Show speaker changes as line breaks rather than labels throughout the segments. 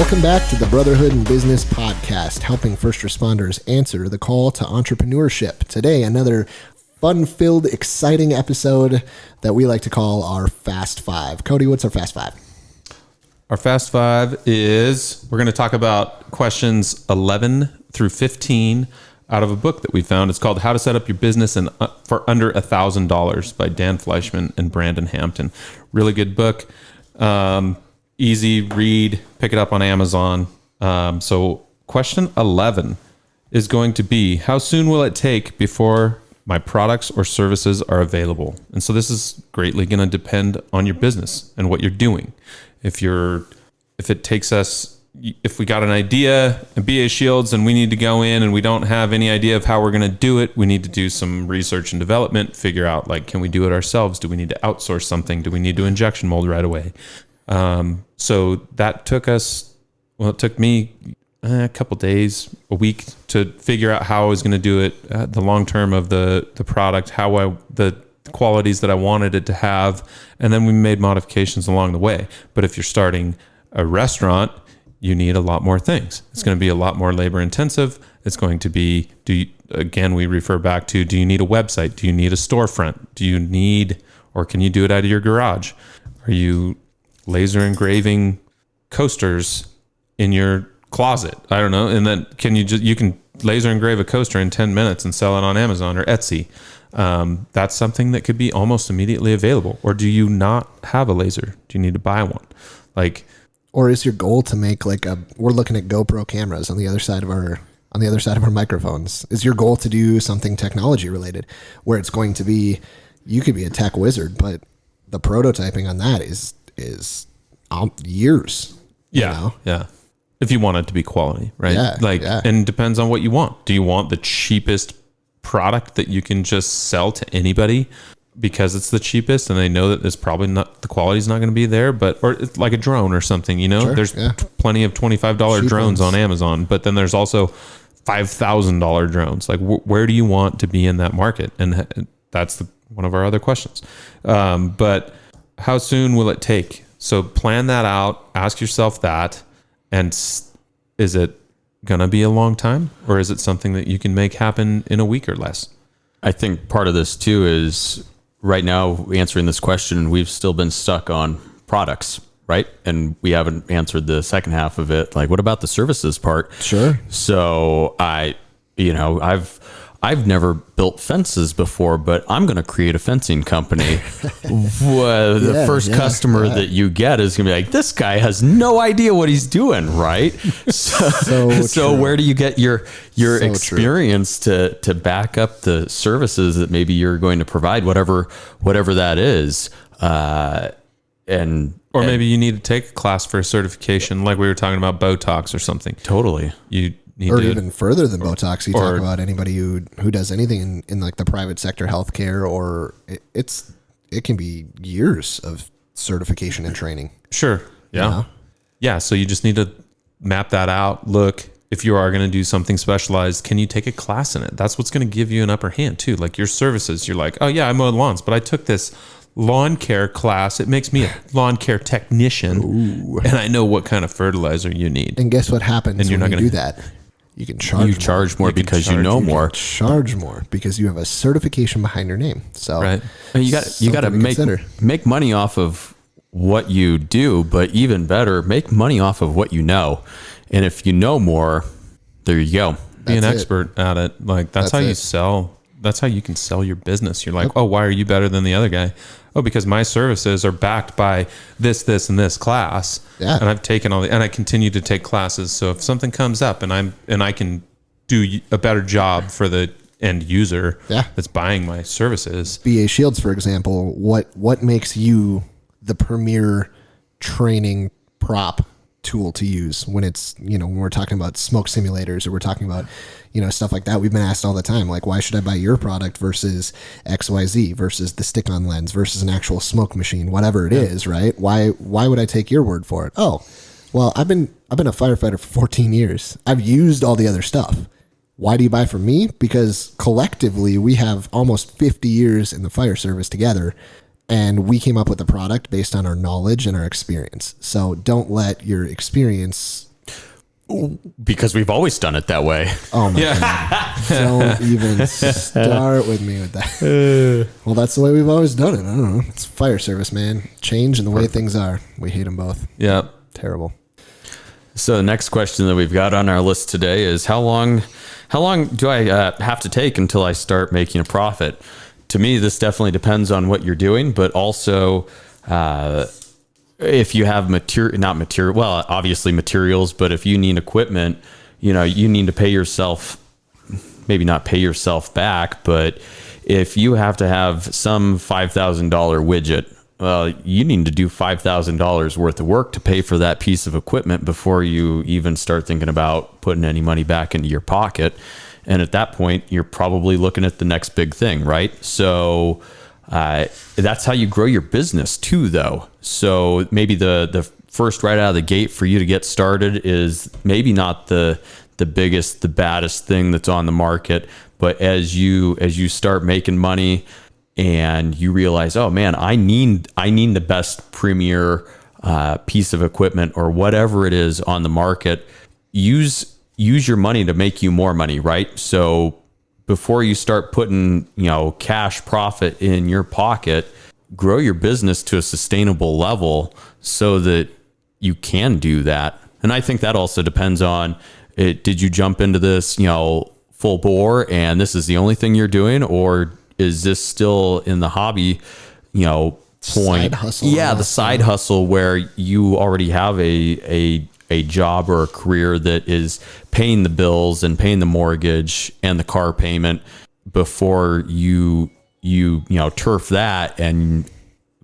Welcome back to the Brotherhood in Business podcast, helping first responders answer the call to entrepreneurship. Today, another fun-filled, exciting episode that we like to call our Fast Five. Cody, what's our Fast Five?
Our Fast Five is, we're going to talk about questions 11 through 15 out of a book that we found. It's called How to Set Up Your Business for Under $1,000 by Dan Fleischman and Brandon Hampton. Really good book. Easy read, pick it up on Amazon. So question 11 is going to be, how soon will it take before my products or services are available? And so this is greatly going to depend on your business and what you're doing. If it takes us, if we got an idea and BA Shields and we need to go in and we don't have any idea of how we're going to do it, we need to do some research and development, figure out, like, can we do it ourselves? Do we need to outsource something? Do we need to injection mold right away? So that took us, well, it took me a couple days, a week to figure out how I was going to do it, the long term of the product, the qualities that I wanted it to have. And then we made modifications along the way. But if you're starting a restaurant, you need a lot more things. It's going to be a lot more labor intensive. It's going to be, again, we refer back to, do you need a website? Do you need a storefront? Do you need, or can you do it out of your garage? Are you laser engraving coasters in your closet? I don't know. And then you can laser engrave a coaster in 10 minutes and sell it on Amazon or Etsy. That's something that could be almost immediately available. Or do you not have a laser? Do you need to buy one?
Or is your goal to make we're looking at GoPro cameras on the other side of our microphones. Is your goal to do something technology related where it's going to be, you could be a tech wizard, but the prototyping on that is years.
Yeah. Yeah. If you want it to be quality, right?
Yeah.
And it depends on what you want. Do you want the cheapest product that you can just sell to anybody because it's the cheapest and they know that it's probably not, the quality's not going to be there, or it's like a drone or something, Sure, there's plenty of $25
cheap
drones
ones
on Amazon, but then there's also $5,000 drones. Like where do you want to be in that market? And that's one of our other questions. But how soon will it take? So plan that out, ask yourself that, and is it going to be a long time, or is it something that you can make happen in a week or less?
I think part of this too is right now answering this question, we've still been stuck on products, right? And we haven't answered the second half of it. Like, what about the services part?
Sure.
So I've never built fences before, but I'm going to create a fencing company. The first customer that you get is going to be like, this guy has no idea what he's doing, right? So where do you get your experience to back up the services that maybe you're going to provide, whatever that is? Or
maybe you need to take a class for a certification, like we were talking about Botox or something.
Totally.
Even further than Botox, you talk about anybody who does anything in like the private sector, healthcare, or it can be years of certification and training.
Sure. Yeah. Yeah. So you just need to map that out. Look, if you are going to do something specialized, can you take a class in it? That's what's going to give you an upper hand too. Like your services, you're like, oh yeah, I mowed lawns, but I took this lawn care class. It makes me a lawn care technician. Ooh. And I know what kind of fertilizer you need.
And guess what happens when you do that? You can charge
more because you know more.
Charge more because you have a certification behind your name. So
right. You got to make money off of what you do, but even better, make money off of what you know. And if you know more, there you go.
Be an expert at it. Like that's how you sell. That's how you can sell your business. You're like, oh, why are you better than the other guy? Oh, because my services are backed by this, and this class. Yeah. And I've taken and I continue to take classes. So if something comes up and I can do a better job for the end user that's buying my services.
BA Shields, for example, what makes you the premier training prop tool to use when it's, when we're talking about smoke simulators or we're talking about, stuff like that? We've been asked all the time, like, why should I buy your product versus XYZ versus the stick-on lens versus an actual smoke machine, whatever it is, right? Why would I take your word for it? Oh, well, I've been a firefighter for 14 years. I've used all the other stuff. Why do you buy from me? Because collectively we have almost 50 years in the fire service together, and we came up with a product based on our knowledge and our experience. So don't let your experience
Because we've always done it that way.
Oh my God. Don't even start with me with that. Well, that's the way we've always done it. I don't know. It's fire service, man. Change and the way things are. We hate them both.
Yeah.
Terrible.
So the next question that we've got on our list today is how long do I have to take until I start making a profit? To me, this definitely depends on what you're doing, but also if you have obviously materials, but if you need equipment, you need to pay yourself, maybe not pay yourself back, but if you have to have some $5,000 widget, you need to do $5,000 worth of work to pay for that piece of equipment before you even start thinking about putting any money back into your pocket. And at that point, you're probably looking at the next big thing, right? So that's how you grow your business too, though. So maybe the first right out of the gate for you to get started is maybe not the biggest, the baddest thing that's on the market, but as you start making money and you realize, oh man, I need the best premier piece of equipment or whatever it is on the market, use your money to make you more money, right? So before you start putting, cash profit in your pocket, grow your business to a sustainable level so that you can do that. And I think that also depends on it. Did you jump into this, full bore and this is the only thing you're doing, or is this still in the hobby, point?
Side hustle.
Yeah, the side hustle where you already have a job or a career that is paying the bills and paying the mortgage and the car payment before you turf that and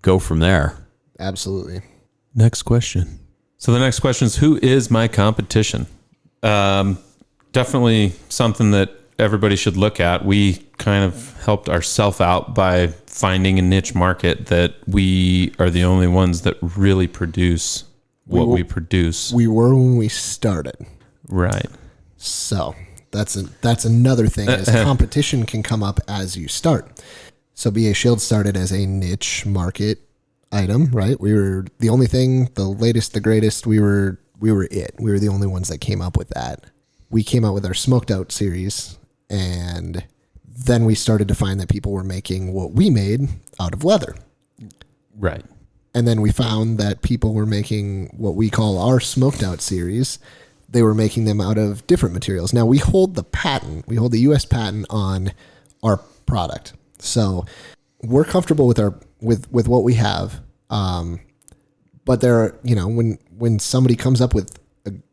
go from there.
Absolutely.
Next question. So the next question is, who is my competition? Definitely something that everybody should look at. We kind of helped ourselves out by finding a niche market that we are the only ones that really produce what we produce.
We were when we started.
Right.
So that's another thing is competition can come up as you start. So BA Shield started as a niche market item, right? We were the only thing, the latest, the greatest. We were it. We were the only ones that came up with that. We came out with our smoked out series, and then we started to find that people were making what we made out of leather.
Right.
And then we found that people were making what we call our smoked out series. They were making them out of different materials. Now we hold the patent. We hold the U.S. patent on our product. So we're comfortable with with what we have. But there are, when somebody comes up with,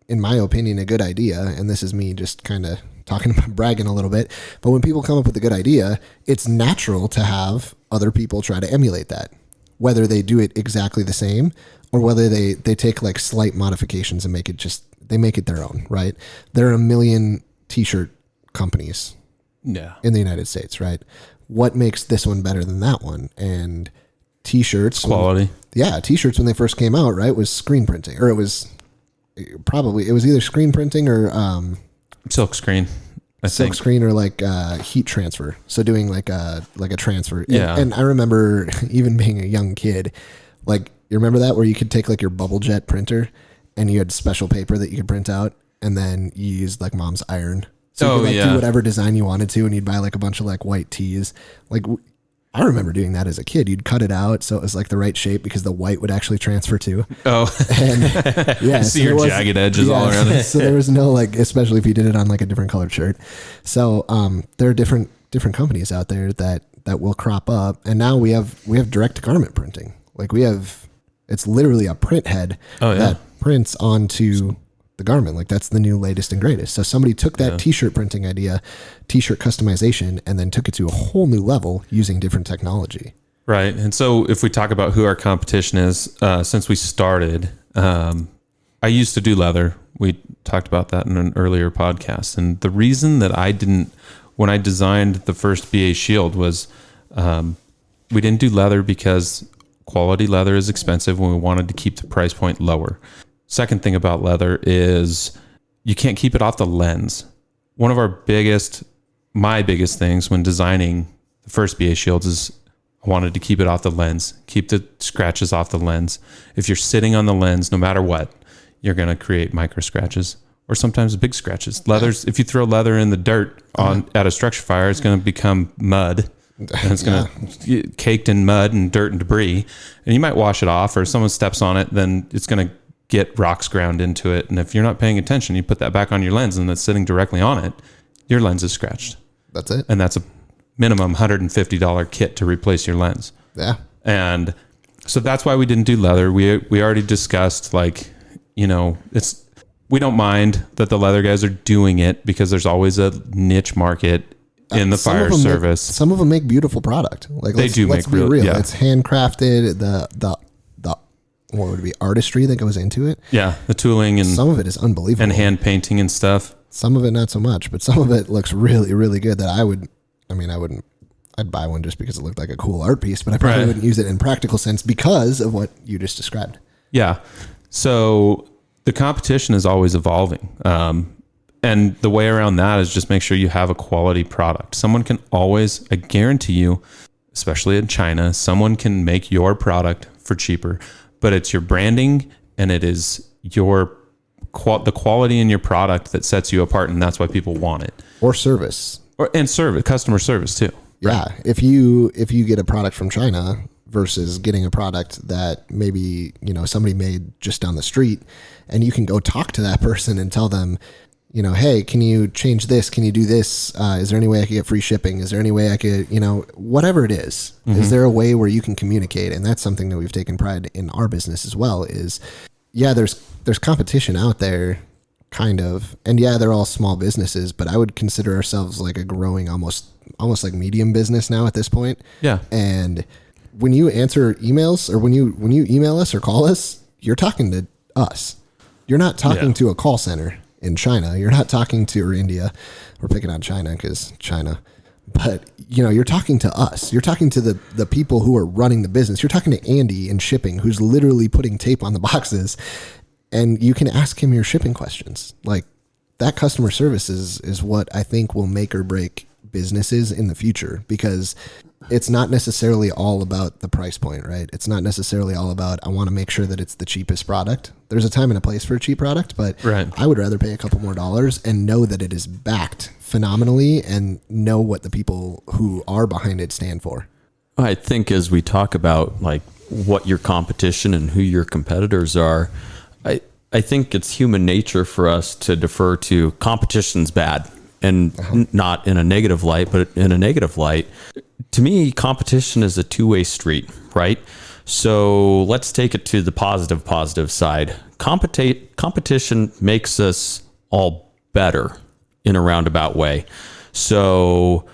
in my opinion, a good idea, and this is me just kind of talking about bragging a little bit, but when people come up with a good idea, it's natural to have other people try to emulate that, whether they do it exactly the same or whether they take like slight modifications and make it their own, right? There are a million t-shirt companies in the United States, right? What makes this one better than that one? And t-shirts,
quality.
T-shirts when they first came out, right, was screen printing, or it was either screen printing or
silk screen.
Silk screen or like heat transfer. So doing like a transfer.
Yeah.
And I remember even being a young kid, like you remember that where you could take like your bubble jet printer and you had special paper that you could print out, and then you used like mom's iron. So you could do whatever design you wanted to, and you'd buy like a bunch of like white tees. Like I remember doing that as a kid. You'd cut it out so it was like the right shape because the white would actually transfer too.
Oh,
and yeah,
see your jagged edges all around it.
So there was no like, especially if you did it on like a different colored shirt. So there are different companies out there that will crop up, and now we have direct garment printing. Like it's literally a print head that prints onto the garment. Like that's the new latest and greatest. So somebody took that t-shirt printing idea, t-shirt customization, and then took it to a whole new level using different technology.
Right. And so if we talk about who our competition is, since we started, I used to do leather. We talked about that in an earlier podcast. And the reason that when I designed the first BA Shield was, we didn't do leather because quality leather is expensive when we wanted to keep the price point lower. Second thing about leather is you can't keep it off the lens. One of my biggest things when designing the first BA Shields is I wanted to keep it off the lens, keep the scratches off the lens. If you're sitting on the lens, no matter what, you're going to create micro scratches. or sometimes big scratches. Leathers, if you throw leather in the dirt at a structure fire, it's going to become mud. And it's going to get caked in mud and dirt and debris. And you might wash it off, or if someone steps on it, then it's going to get rocks ground into it. And if you're not paying attention, you put that back on your lens and it's sitting directly on it, your lens is scratched.
That's it.
And that's a minimum $150 kit to replace your lens.
Yeah.
And so that's why we didn't do leather. We already discussed, like, we don't mind that the leather guys are doing it because there's always a niche market in the fire service.
Some of them make beautiful product. Like
let's be real. Yeah.
It's handcrafted. The what would it be, artistry that goes into it.
Yeah, the tooling and
some of it is unbelievable.
And hand painting and stuff.
Some of it not so much, but some of it looks really, really good. That I'd buy one just because it looked like a cool art piece, but I probably wouldn't use it in practical sense because of what you just described.
Yeah. So the competition is always evolving. And the way around that is just make sure you have a quality product. Someone can always, I guarantee you, especially in China, someone can make your product for cheaper, but it's your branding and it is the quality in your product that sets you apart, and that's why people want it.
Or service.
And service, customer service too.
Yeah. Right? If you get a product from China versus getting a product that maybe, somebody made just down the street, and you can go talk to that person and tell them, hey, can you change this? Can you do this? Is there any way I could get free shipping? Is there any way I could, whatever it is, is there a way where you can communicate? And that's something that we've taken pride in our business as well is, there's competition out there kind of, and they're all small businesses, but I would consider ourselves like a growing, almost like medium business now at this point.
Yeah.
And when you answer emails or when you email us or call us, you're talking to us. You're not talking to a call center in China. You're not talking to, or India. We're picking on China because China, but you're talking to us. You're talking to the people who are running the business. You're talking to Andy in shipping, who's literally putting tape on the boxes, and you can ask him your shipping questions. Like, that customer service is what I think will make or break businesses in the future, because it's not necessarily all about the price point, right? It's not necessarily all about, I want to make sure that it's the cheapest product. There's a time and a place for a cheap product, but I would rather pay a couple more dollars and know that it is backed phenomenally and know what the people who are behind it stand for.
I think as we talk about like what your competition and who your competitors are, I think it's human nature for us to defer to competition's bad, and not in a negative light, but in a negative light. To me, competition is a two-way street, right? So let's take it to the positive side. Competition makes us all better in a roundabout way. So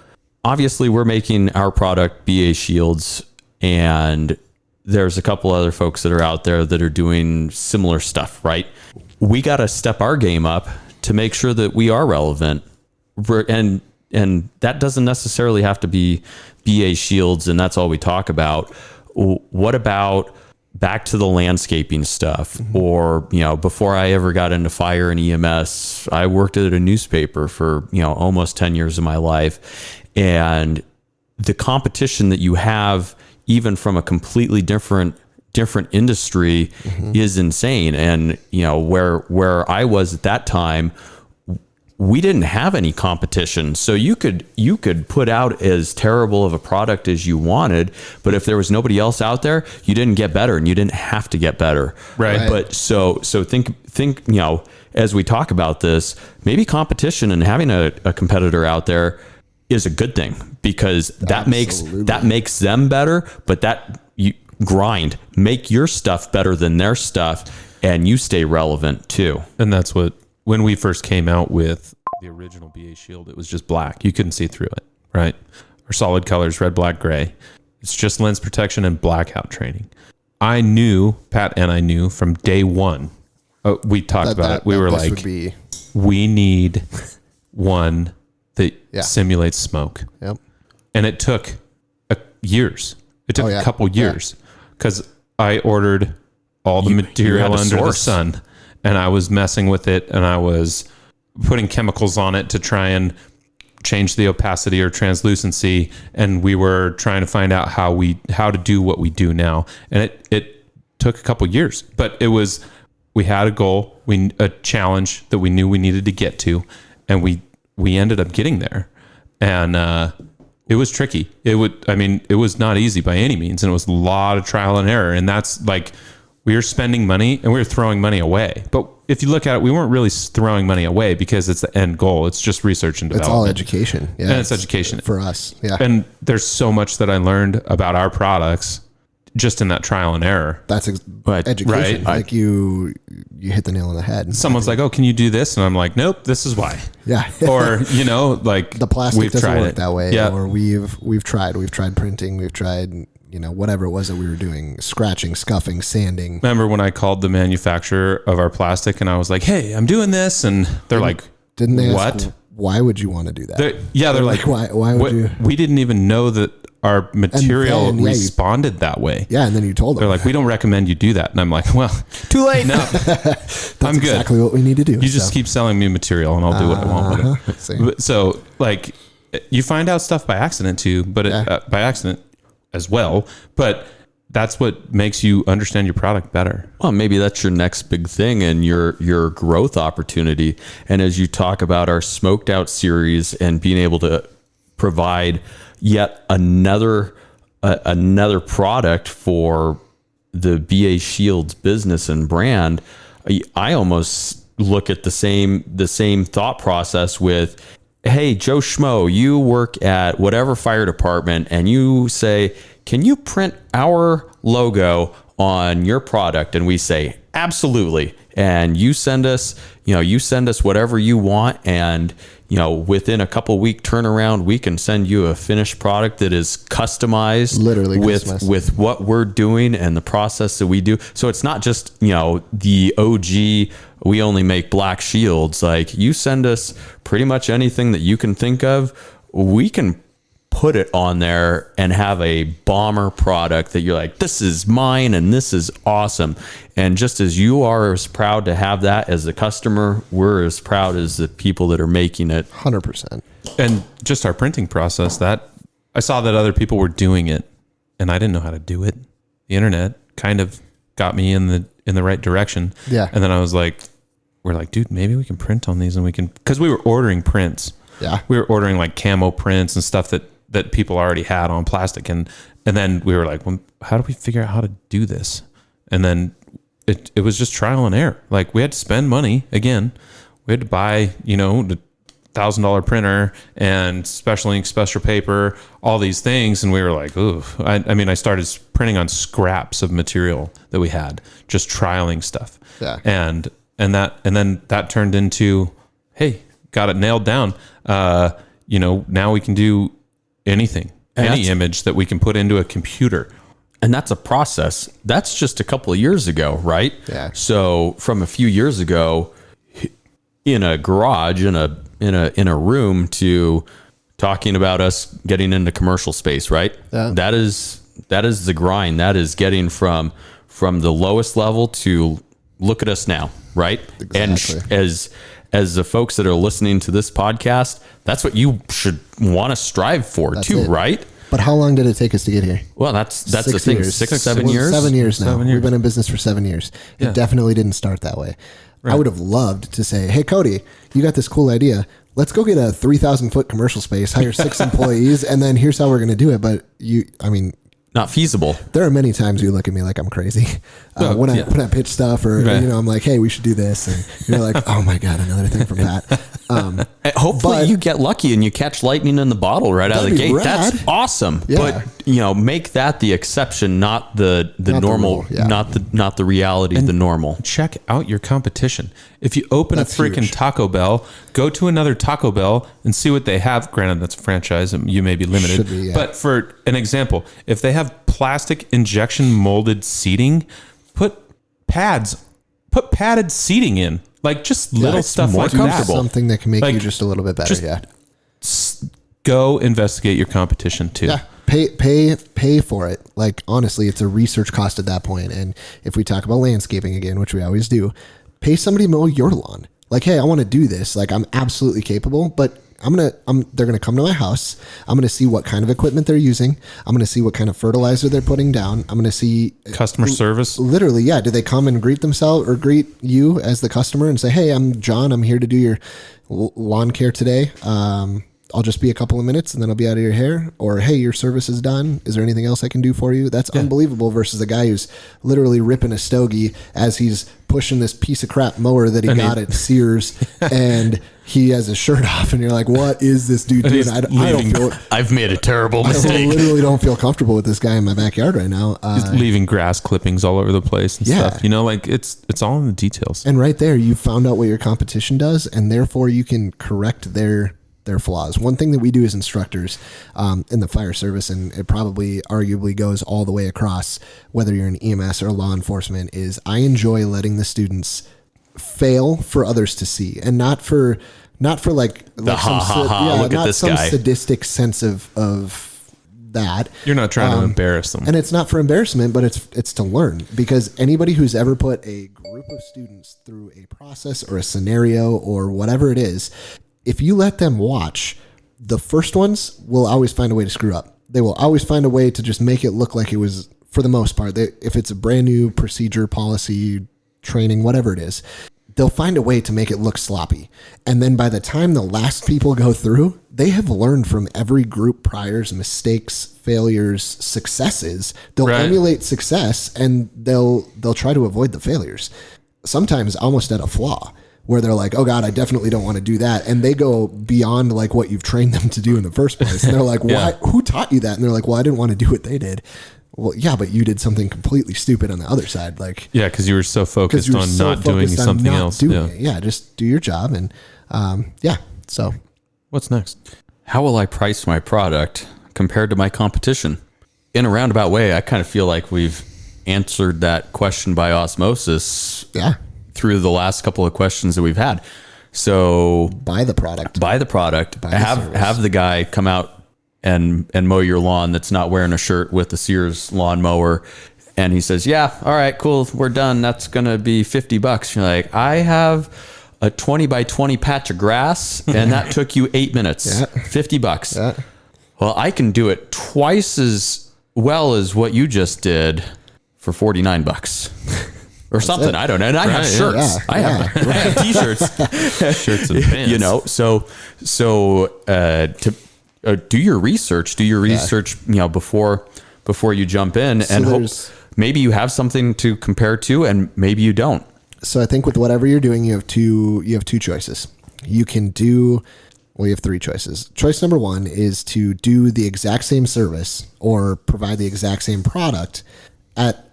obviously we're making our product BA shields, and there's a couple other folks that are out there that are doing similar stuff, right? We got to step our game up to make sure that we are relevant. And that doesn't necessarily have to be BA shields, and that's all we talk about. What about back to the landscaping stuff? Or, before I ever got into fire and EMS, I worked at a newspaper for, almost 10 years of my life. And the competition that you have, even from a completely different industry, is insane. And, where I was at that time, we didn't have any competition. So you could put out as terrible of a product as you wanted, but if there was nobody else out there, you didn't get better, and you didn't have to get better.
Right.
But so think, as we talk about this, maybe competition and having a competitor out there is a good thing, because that makes them better, but that you grind, make your stuff better than their stuff, and you stay relevant too.
And that's what, when we first came out with the original BA shield, it was just black. You couldn't see through it, right? Our solid colors, red, black, gray. It's just lens protection and blackout training. Pat and I knew from day one, we talked about it. We were like, we need one that simulates smoke.
Yep.
And it took years. It took a couple years, because I ordered all the material under the sun, and I was messing with it, and I was putting chemicals on it to try and change the opacity or translucency. And we were trying to find out how to do what we do now. And it took a couple years, but we had a goal, a challenge that we knew we needed to get to, and we ended up getting there. And it was tricky. It was not easy by any means, and it was a lot of trial and error. And that's like, we were spending money and we were throwing money away. But if you look at it, we weren't really throwing money away because it's the end goal. It's just research and development.
It's all education. Yeah,
and it's education
for us. Yeah.
And there's so much that I learned about our products just in that trial and error.
That's education.
Right?
Like you hit the nail on the head.
Someone's like, "Oh, can you do this?" And I'm like, "Nope, this is why."
Yeah.
Or, like
the plastic doesn't work that way.
Yeah.
Or we've tried printing. We've tried, whatever it was that we were doing, scratching, scuffing, sanding.
Remember when I called the manufacturer of our plastic and I was like, "Hey, I'm doing this," and they're like,
"Didn't they
what?
Ask, why would you want to do that?"
They're like,
why would you?
We didn't even know that our material responded that way.
Yeah, and then you told them.
They're like, "We don't recommend you do that." And I'm like, "Well,
too late.
No,
That's
I'm good.
Exactly what we need to do.
You just keep selling me material and I'll do what I want with it." So like, you find out stuff by accident too, but by accident as well. But that's what makes you understand your product better.
Well, maybe that's your next big thing and your growth opportunity. And as you talk about our smoked out series and being able to provide yet another product for the BA Shields business and brand, I almost look at the same thought process with, hey, Joe Schmo, you work at whatever fire department and you say, can you print our logo on your product? And we say, absolutely. And you send us whatever you want. And, within a couple week turnaround, we can send you a finished product that is customized
literally
with what we're doing and the process that we do. So it's not just, the OG, we only make black shields. Like, you send us pretty much anything that you can think of, we can put it on there and have a bomber product that you're like, this is mine and this is awesome. And just as you are as proud to have that as a customer, we're as proud as the people that are making it.
100%.
And just our printing process, that I saw that other people were doing it and I didn't know how to do it. The internet kind of got me in the right direction.
Yeah.
And then we're like, dude, maybe we can print on these and we can, because we were ordering prints.
Yeah.
We were ordering like camo prints and stuff that people already had on plastic. And then we were like, well, how do we figure out how to do this? And then it was just trial and error. Like, we had to spend money again. We had to buy, the $1,000 printer and special ink, special paper, all these things. And we were like, ooh, I started printing on scraps of material that we had, just trialing stuff.
Yeah.
And then that turned into, hey, got it nailed down. Now we can do anything, any image that we can put into a computer.
And that's a process. That's just a couple of years ago, right?
Yeah.
So from a few years ago, in a garage, in a room, to talking about us getting into commercial space, right?
Yeah.
That is the grind. That is getting from the lowest level to look at us now, right?
Exactly.
And as the folks that are listening to this podcast, that's what you should want to strive for too, right?
But how long did it take us to get here?
Well, that's the thing.
Years.
7 years?
7 years now.
7 years.
We've been in business for 7 years.
Yeah.
It definitely didn't start that way.
Right.
I would have loved to say, hey, Cody, you got this cool idea. Let's go get a 3,000 foot commercial space, hire 6 employees, and then here's how we're going to do it. But
not feasible.
there are many times you look at me like I'm crazy when I pitch stuff or,
right.
I'm like, hey, we should do this. And you're like, oh my God, another thing from Pat.
Hopefully you get lucky and you catch lightning in the bottle right out of the gate.
Rad.
That's awesome.
Yeah.
But make that the exception, not the normal,
the rule, yeah.
not the reality, the normal.
Check out your competition. If you open
That's
a freaking
huge.
Taco Bell, go to another Taco Bell and see what they have. Granted, that's a franchise and you may be limited.
Should be, yeah.
But for an example, if they have plastic injection molded seating, put padded seating in. Like, just little
it's
stuff
more
like
comfortable.
that.
Something that can make
Like,
you just a little bit better.
just-
Yeah.
Go investigate your competition too.
Yeah. Pay for it. Like, honestly, it's a research cost at that point. And if we talk about landscaping again, which we always do, pay somebody to mow your lawn. Like, hey, I want to do this. Like, I'm absolutely capable, but they're going to come to my house. I'm going to see what kind of equipment they're using. I'm going to see what kind of fertilizer they're putting down. I'm going to see
Customer service.
literally. Yeah. Do they come and greet themselves or greet you as the customer and say, "Hey, I'm John. I'm here to do your lawn care today. I'll just be a couple of minutes and then I'll be out of your hair," or, "Hey, your service is done. Is there anything else I can do for you?" That's unbelievable versus the guy who's literally ripping a stogie as he's pushing this piece of crap mower that he got at Sears, and he has his shirt off, and you're like, what is this dude doing? I don't feel,
I've made a terrible mistake.
I literally don't feel comfortable with this guy in my backyard right now.
He's leaving grass clippings all over the place and stuff. You know, like it's all in the details.
And right there, you found out what your competition does, and therefore you can correct their flaws. One thing that we do as instructors in the fire service, and it probably arguably goes all the way across, whether you're in EMS or law enforcement, is I enjoy letting the students fail for others to see, and not for like
look at this
some
guy.
sadistic sense of that.
You're not trying to embarrass them.
And it's not for embarrassment, but it's to learn, because anybody who's ever put a group of students through a process or a scenario or whatever it is, if you let them watch, the first ones will always find a way to screw up. They will always find a way to just make it look like it was, for the most part, if it's a brand new procedure, policy, training, whatever it is, they'll find a way to make it look sloppy. And then by the time the last people go through, they have learned from every group prior's mistakes, failures, successes. They'll emulate success, and they'll try to avoid the failures. Sometimes almost at a flaw, where they're like, "Oh God, I definitely don't want to do that." And they go beyond like what you've trained them to do in the first place. And they're like, "Why? Who taught you that?" And they're like, "Well, I didn't want to do what they did." Well, yeah, but you did something completely stupid on the other side. Like,
yeah, because you were so focused on not doing something else.
Yeah, just do your job. And so
what's next?
How will I price my product compared to my competition? In a roundabout way, I kind of feel like we've answered that question by osmosis.
Yeah.
Through the last couple of questions that we've had. So
buy the product,
have the guy come out and mow your lawn that's not wearing a shirt with the Sears lawn mower. And he says, "Yeah, all right, cool. We're done. That's going to be $50. You're like, "I have a 20 by 20 patch of grass and that took you 8 minutes, $50.
Yeah.
Well, I can do it twice as well as what you just did for $49. Or something. I don't know. And I have shirts.
Yeah,
I have t-shirts,
shirts and pants.
You know, so to do your research. Do your research. You know, before you jump in,
So
and hope maybe you have something to compare to, and maybe you don't.
So I think with whatever you're doing, you have two choices. You can do. Well, you have three choices. Choice number one is to do the exact same service or provide the exact same product at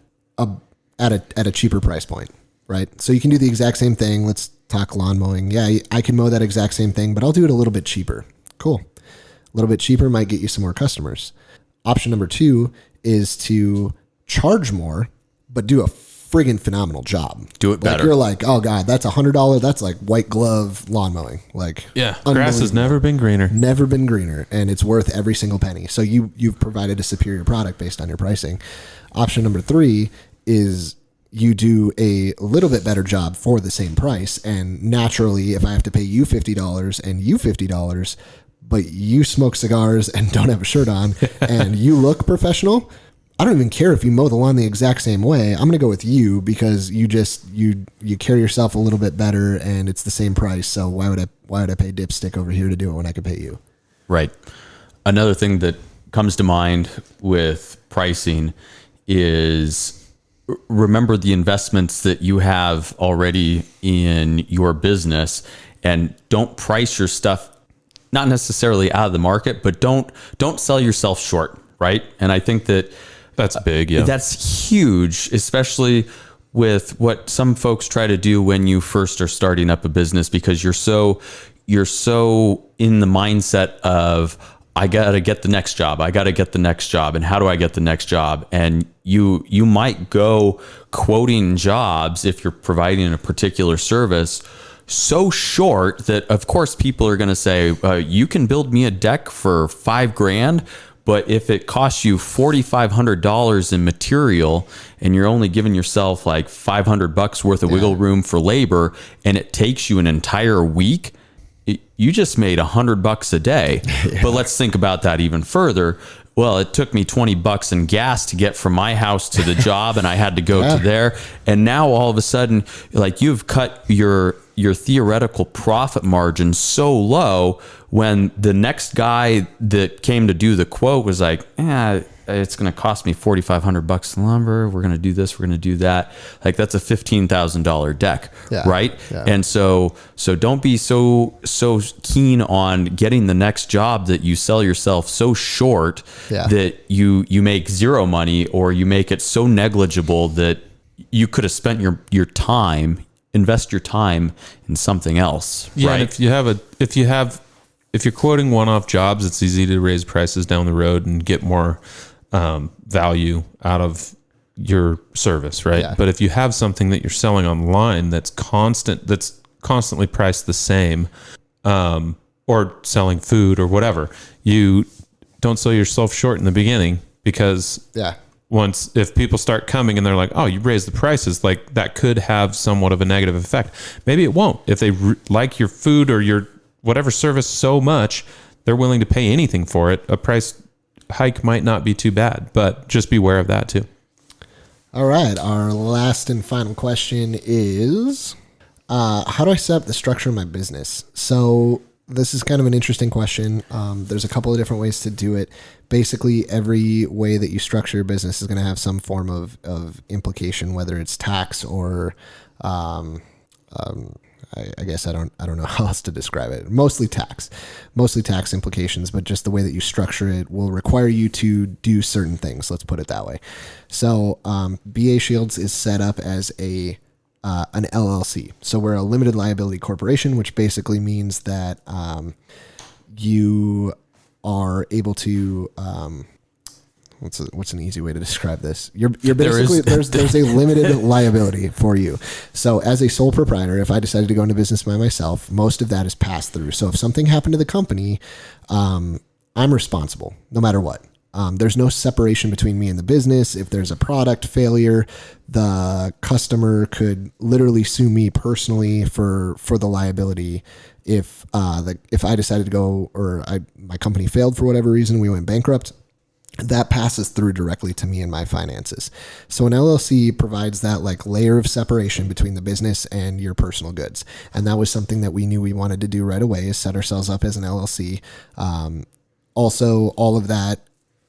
a cheaper price point, right? So you can do the exact same thing. Let's talk lawn mowing. Yeah, I can mow that exact same thing, but I'll do it a little bit cheaper. Cool. A little bit cheaper might get you some more customers. Option number two is to charge more, but do a friggin' phenomenal job.
Do it better.
Like you're like, "Oh God, that's $100. That's like white glove lawn mowing." Like,
grass has never been greener.
Never been greener, and it's worth every single penny. So you've provided a superior product based on your pricing. Option number three is you do a little bit better job for the same price. And naturally, if I have to pay you $50 and you $50, but you smoke cigars and don't have a shirt on and you look professional, I don't even care if you mow the lawn the exact same way. I'm going to go with you because you carry yourself a little bit better and it's the same price. So why would I pay dipstick over here to do it when I could pay you?
Right. Another thing that comes to mind with pricing is remember the investments that you have already in your business, and don't price your stuff not necessarily out of the market, but don't sell yourself short, right? And I think
that's big. Yeah,
that's huge, especially with what some folks try to do when you first are starting up a business, because you're so in the mindset of, I got to get the next job. I got to get the next job. And how do I get the next job? And you might go quoting jobs, if you're providing a particular service, so short that of course people are going to say, you can build me a deck for $5,000, but if it costs you $4,500 in material and you're only giving yourself like $500 worth of wiggle room for labor, and it takes you an entire week, you just made $100 a day. But let's think about that even further. Well, it took me $20 in gas to get from my house to the job, and I had to go to there. And now all of a sudden, like, you've cut your theoretical profit margin so low, when the next guy that came to do the quote was like, it's going to cost me $4,500 in lumber. We're going to do this. We're going to do that. Like, that's a $15,000 deck, right? Yeah. And so don't be so keen on getting the next job that you sell yourself so short that you make zero money, or you make it so negligible that you could have spent your time, invest your time in something else.
Yeah.
Right?
And if you're quoting one-off jobs, it's easy to raise prices down the road and get more value out of your service, right? Yeah. But if you have something that you're selling online that's constantly priced the same, or selling food or whatever, you don't sell yourself short in the beginning, because if people start coming and they're like, oh, you raised the prices, like, that could have somewhat of a negative effect. Maybe it won't. If they like your food or your whatever service so much, they're willing to pay anything for it. A price hike might not be too bad, but just beware of that too.
All right. Our last and final question is, how do I set up the structure of my business? So this is kind of an interesting question. There's a couple of different ways to do it. Basically, every way that you structure your business is going to have some form of implication, whether it's tax or, I guess I don't know how else to describe it. Mostly tax implications, but just the way that you structure it will require you to do certain things. Let's put it that way. So, BA Shields is set up as an LLC. So we're a limited liability corporation, which basically means that, you are able to, what's an easy way to describe this? You're basically, there's a limited liability for you. So as a sole proprietor, if I decided to go into business by myself, most of that is passed through. So if something happened to the company, I'm responsible no matter what. There's no separation between me and the business. If there's a product failure, the customer could literally sue me personally for the liability. If I decided to go, or my company failed for whatever reason, we went bankrupt, that passes through directly to me and my finances. So an LLC provides that like layer of separation between the business and your personal goods. And that was something that we knew we wanted to do right away, is set ourselves up as an LLC. Also, all of that,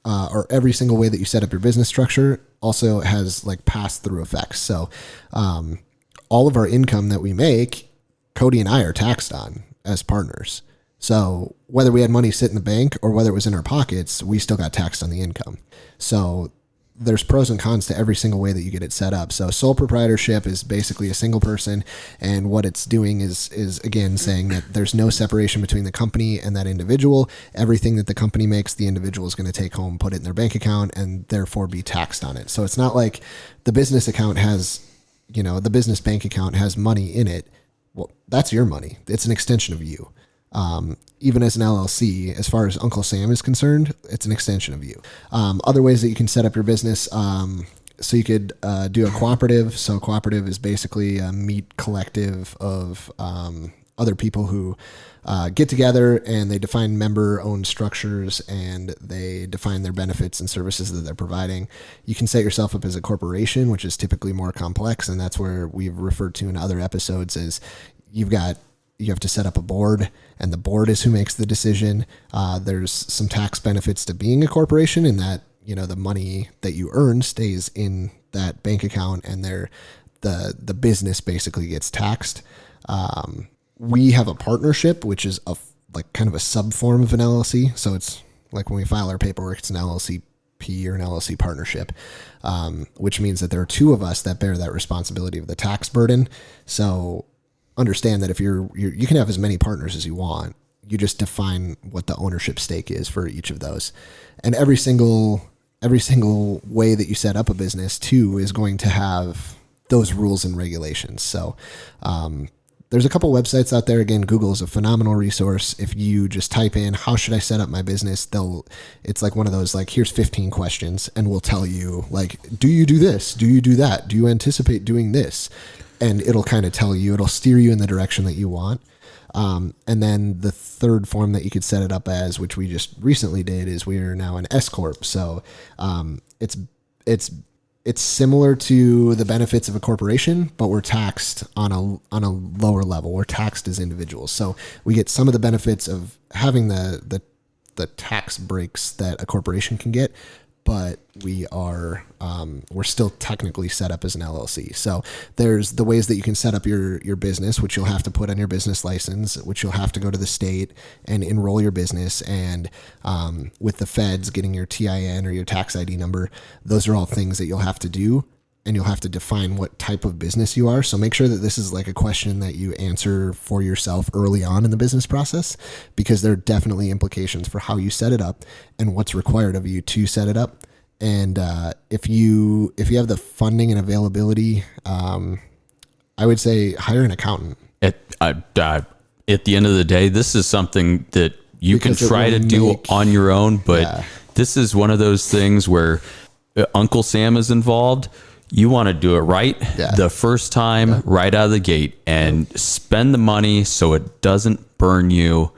or every single way that you set up your business structure also has like pass through effects. So all of our income that we make, Cody and I are taxed on as partners. So whether we had money sit in the bank or whether it was in our pockets, we still got taxed on the income. So there's pros and cons to every single way that you get it set up. So sole proprietorship is basically a single person. And what it's doing is again, saying that there's no separation between the company and that individual. Everything that the company makes, the individual is going to take home, put it in their bank account, and therefore be taxed on it. So it's not like the business account has, the business bank account has money in it. Well, that's your money. It's an extension of you. Even as an LLC, as far as Uncle Sam is concerned, it's an extension of you. Other ways that you can set up your business. So you could do a cooperative. So a cooperative is basically a meat collective of other people who get together and they define member-owned structures and they define their benefits and services that they're providing. You can set yourself up as a corporation, which is typically more complex, and that's where we've referred to in other episodes as you have to set up a board, and the board is who makes the decision. There's some tax benefits to being a corporation in that, the money that you earn stays in that bank account and the business basically gets taxed. We have a partnership, which is kind of a sub form of an LLC. So it's like when we file our paperwork, it's an LLCP or an LLC partnership, which means that there are two of us that bear that responsibility of the tax burden. So understand that if you can have as many partners as you want, you just define what the ownership stake is for each of those. And every single way that you set up a business too is going to have those rules and regulations. So, there's a couple websites out there. Again, Google is a phenomenal resource. If you just type in, how should I set up my business? It's like one of those, like, here's 15 questions and we'll tell you, like, do you do this? Do you do that? Do you anticipate doing this? And it'll kind of tell you, it'll steer you in the direction that you want. And then the third form that you could set it up as, which we just recently did, is we are now an S corp. So it's similar to the benefits of a corporation, but we're taxed on a lower level. We're taxed as individuals, so we get some of the benefits of having the tax breaks that a corporation can get, but we're still technically set up as an LLC. So there's the ways that you can set up your business, which you'll have to put on your business license, which you'll have to go to the state and enroll your business. And with the feds getting your TIN or your tax ID number, those are all things that you'll have to do. And you'll have to define what type of business you are. So make sure that this is like a question that you answer for yourself early on in the business process, because there are definitely implications for how you set it up and what's required of you to set it up. And if you have the funding and availability, I would say hire an accountant.
At the end of the day, this is something that you
Because
can try to do on your own, but this is one of those things where Uncle Sam is involved. You want to do it right the first time, right out of the gate, and spend the money so it doesn't burn you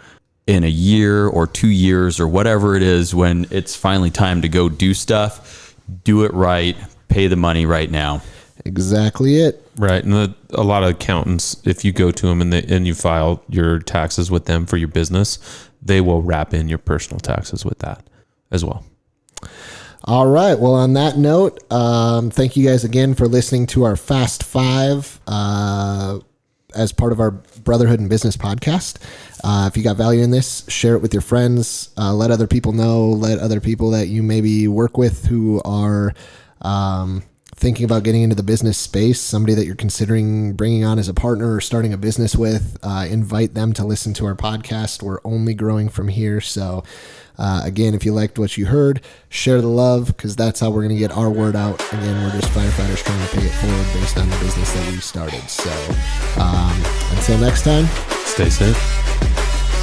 in a year or 2 years or whatever it is when it's finally time to go do stuff. Do it right. Pay the money right now.
Exactly it.
Right. And a lot of accountants, if you go to them and you file your taxes with them for your business, they will wrap in your personal taxes with that as well.
All right. Well, on that note, thank you guys again for listening to our Fast Five as part of our Brotherhood and Business podcast. If you got value in this, share it with your friends. Let other people know. Let other people that you maybe work with who are thinking about getting into the business space, somebody that you're considering bringing on as a partner or starting a business with, invite them to listen to our podcast. We're only growing from here. So again, if you liked what you heard, share the love, because that's how we're going to get our word out. Again, we're just firefighters trying to pay it forward based on the business that we started. So until next time,
stay safe.